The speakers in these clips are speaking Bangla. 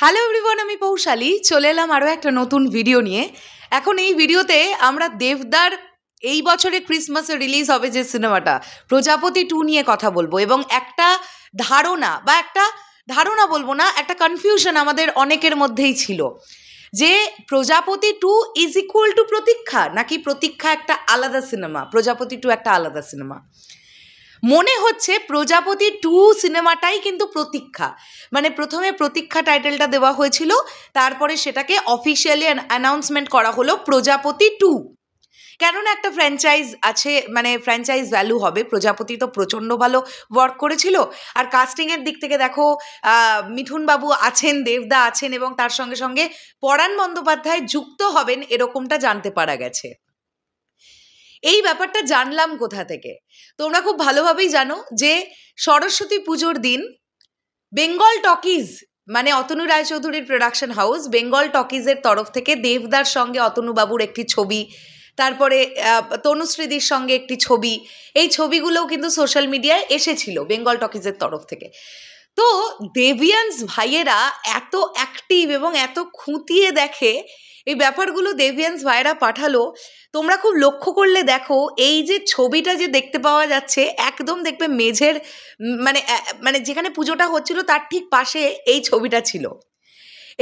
হ্যালো এভরিওয়ান, আমি পৌশালী চলে এলাম আরও একটা নতুন ভিডিও নিয়ে। এখন এই ভিডিওতে আমরা দেবদার এই বছরে ক্রিসমাসে রিলিজ হবে যে সিনেমাটা প্রজাপতি 2 নিয়ে কথা বলবো, এবং একটা ধারণা বলবো না, একটা কনফিউশন আমাদের অনেকের মধ্যেই ছিল যে প্রজাপতি 2 ইজ ইকুয়াল টু প্রতীক্ষা, নাকি প্রতীক্ষা একটা আলাদা সিনেমা, প্রজাপতি 2 একটা আলাদা সিনেমা। মনে হচ্ছে প্রজাপতি 2 সিনেমাটাই কিন্তু প্রতীক্ষা, মানে প্রথমে প্রতীক্ষা টাইটেলটা দেওয়া হয়েছিল, তারপরে সেটাকে অফিসিয়ালি অ্যানাউন্সমেন্ট করা হলো প্রজাপতি 2। কেননা একটা ফ্র্যাঞ্চাইজ আছে, মানে ফ্র্যাঞ্চাইজ ভ্যালু হবে। প্রজাপতি তো প্রচণ্ড ভালো ওয়ার্ক করেছিল, আর কাস্টিংয়ের দিক থেকে দেখো মিঠুন বাবু আছেন, দেবদা আছেন, এবং তার সঙ্গে সঙ্গে পরাণ বন্দ্যোপাধ্যায় যুক্ত হবেন এরকমটা জানতে পারা গেছে। এই ব্যাপারটা জানলাম কোথা থেকে? তোমরা খুব ভালোভাবেই জানো যে সরস্বতী পুজোর দিন বেঙ্গল টকিজ, মানে অতনু রায়চৌধুরীর প্রোডাকশন হাউস বেঙ্গল টকিজের তরফ থেকে দেবদার সঙ্গে অতনুবাবুর একটি ছবি, তারপরে তনুশ্রীদির সঙ্গে একটি ছবি, এই ছবিগুলোও কিন্তু সোশ্যাল মিডিয়ায় এসেছিল বেঙ্গল টকিজের তরফ থেকে। তো দেবিয়ান্স ভাইয়েরা এত অ্যাক্টিভ এবং এত খুঁটিয়ে দেখে এই ব্যাপারগুলো, দেবিয়ান্স ভাইয়েরা পাঠালো। তোমরা খুব লক্ষ্য করলে দেখো, এই যে ছবিটা যে দেখতে পাওয়া যাচ্ছে, একদম দেখবে মেঝের মানে যেখানে পুজোটা হচ্ছিল তার ঠিক পাশে এই ছবিটা ছিল।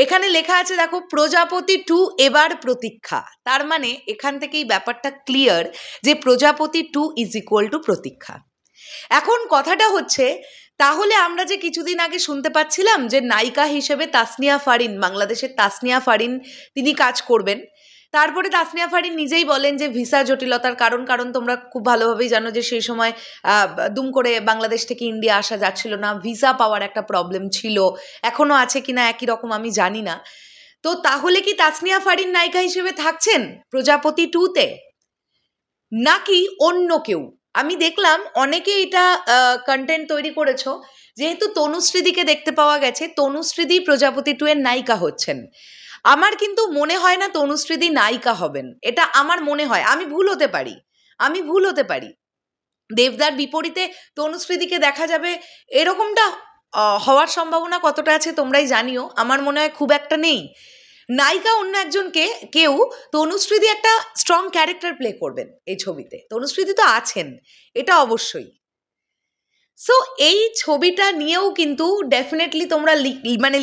এখানে লেখা আছে দেখো, প্রজাপতি 2 এবার প্রতীক্ষা। তার মানে এখান থেকেই ব্যাপারটা ক্লিয়ার যে প্রজাপতি 2 ইজ ইকুয়াল টু প্রতীক্ষা। এখন কথাটা হচ্ছে, তাহলে আমরা যে কিছুদিন আগে শুনতে পাচ্ছিলাম যে নায়িকা হিসেবে তাসনিয়া ফারিন, বাংলাদেশের তাসনিয়া ফারিন তিনি কাজ করবেন, তারপরে তাসনিয়া ফারিন নিজেই বলেন যে ভিসা জটিলতার কারণ তোমরা খুব ভালোভাবেই জানো যে সেই সময় দুম করে বাংলাদেশ থেকে ইন্ডিয়া আসা যাচ্ছিল না, ভিসা পাওয়ার একটা প্রবলেম ছিল, এখনও আছে কিনা একই রকম আমি জানি না। তো তাহলে কি তাসনিয়া ফারিন নায়িকা হিসেবে থাকছেন প্রজাপতি 2-তে, নাকি অন্য কেউ? আমি দেখলাম অনেকে এটা কন্টেন্ট তৈরি করেছো, যেহেতু তনুশ্রীদিকে দেখতে পাওয়া গেছে, তনুশ্রীদি প্রজাপতি 2 এর নায়িকা হচ্ছেন। আমার কিন্তু মনে হয় না তনুশ্রীদি নায়িকা হবেন, এটা আমার মনে হয়। আমি ভুল হতে পারি। দেবদার বিপরীতে তনুশ্রীদিকে দেখা যাবে, এরকমটা হওয়ার সম্ভাবনা কতটা আছে তোমরাই জানিও। আমার মনে হয় খুব একটা নেই। নায়িকা অন্য একজনকে কেউ, তনুশ্রীদি একটা স্ট্রং ক্যারেক্টার প্লে করবেন এই ছবিতে, তনুশ্রীদি তো আছেন, এটা অবশ্যই। সো এই ছবিটা নিয়েও কিন্তু ডেফিনেটলি তোমরা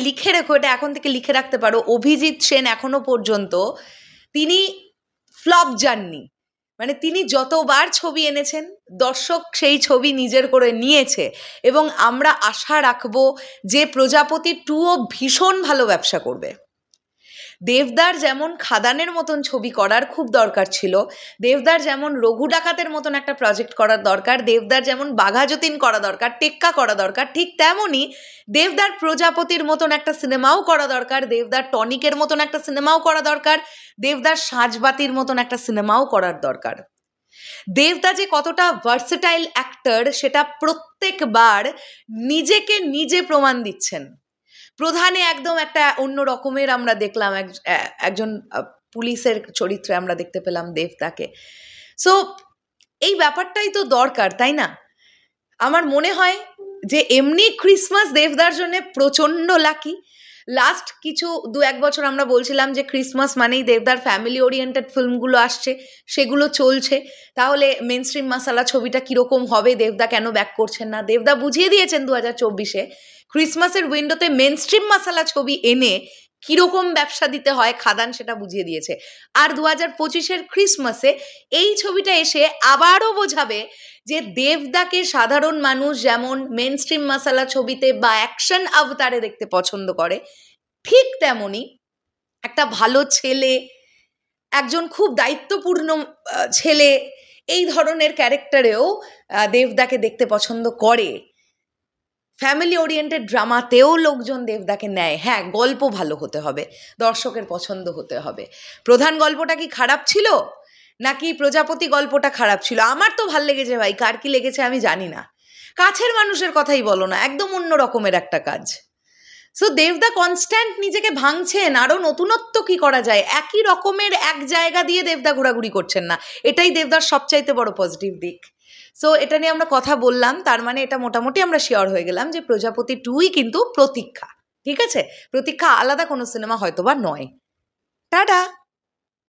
লিখে রেখো, এটা এখন থেকে লিখে রাখতে পারো, অভিজিৎ সেন এখনো পর্যন্ত তিনি ফ্লপ যাননি। মানে তিনি যতবার ছবি এনেছেন, দর্শক সেই ছবি নিজের করে নিয়েছে, এবং আমরা আশা রাখবো যে প্রজাপতি 2ও ভীষণ ভালো ব্যবসা করবে। দেবদার যেমন খাদানের মতন ছবি করার খুব দরকার ছিল, দেবদার যেমন রঘু ডাকাতের মতন একটা প্রজেক্ট করার দরকার, দেবদার যেমন বাঘা যতীন করা দরকার, টেক্কা করা দরকার, ঠিক তেমনই দেবদার প্রজাপতির মতন একটা সিনেমাও করা দরকার, দেবদার টনিকের মতন একটা সিনেমাও করা দরকার, দেবদার সাজবাতির মতন একটা সিনেমাও করার দরকার। দেবদা যে কতটা ভার্সেটাইল অ্যাক্টর সেটা প্রত্যেকবার নিজেকে নিজে প্রমাণ দিচ্ছেন। প্রধানে একদম একটা অন্য রকমের আমরা দেখলাম, একজন পুলিশের চরিত্রে আমরা দেখতে পেলাম দেবদাকে। সো এই ব্যাপারটাই তো দরকার, তাই না? আমার মনে হয় যে এমনি ক্রিসমাস দেবদার জন্য প্রচণ্ড লাকি। লাস্ট কিছু 2-1 বছর আমরা বলছিলাম যে ক্রিসমাস মানেই দেবদার ফ্যামিলি ওরিয়েন্টেড ফিল্মগুলো আসছে, সেগুলো চলছে, তাহলে মেনস্ট্রিম মাসালা ছবিটা কীরকম হবে, দেবদা কেন ব্যাক করছেন না? দেবদা বুঝিয়ে দিয়েছেন 2024-এ ক্রিসমাসের উইন্ডোতে মেনস্ট্রিম মাসালা ছবি এনে কীরকম ব্যবসা দিতে হয়, খাদান সেটা বুঝিয়ে দিয়েছে। আর 2025-এর ক্রিসমাসে এই ছবিটা এসে আবারও বোঝাবে যে দেবদাকে সাধারণ মানুষ যেমন মেনস্ট্রিম মাসালা ছবিতে বা অ্যাকশন অবতারে দেখতে পছন্দ করে, ঠিক তেমনই একটা ভালো ছেলে, একজন খুব দায়িত্বপূর্ণ ছেলে, এই ধরনের ক্যারেক্টারেও দেবদাকে দেখতে পছন্দ করে। ফ্যামিলি ওরিয়েন্টেড ড্রামাতেও লোকজন দেবদাকে নেয়। হ্যাঁ, গল্প ভালো হতে হবে, দর্শকের পছন্দ হতে হবে। প্রধান গল্পটা কি খারাপ ছিল, নাকি প্রজাপতি গল্পটা খারাপ ছিল? আমার তো ভাল লেগেছে ভাই, কার কি লেগেছে আমি জানি না। কাছের মানুষের কথাই বলো না, একদম অন্য রকমের একটা কাজ। সো দেবদা কনস্ট্যান্ট নিজেকে ভাঙছেন, আরও নতুনত্ব কি করা যায়, একই রকমের এক জায়গা দিয়ে দেবদা ঘোরাঘুরি করছেন না, এটাই দেবদার সবচাইতে বড় পজিটিভ দিক। সো এটা নিয়ে আমরা কথা বললাম, তার মানে এটা মোটামুটি আমরা শিওর হয়ে গেলাম যে প্রজাপতি 2ই কিন্তু প্রতীক্ষা। ঠিক আছে, প্রতীক্ষা আলাদা কোনো সিনেমা হয়তো বা নয়। টাটা।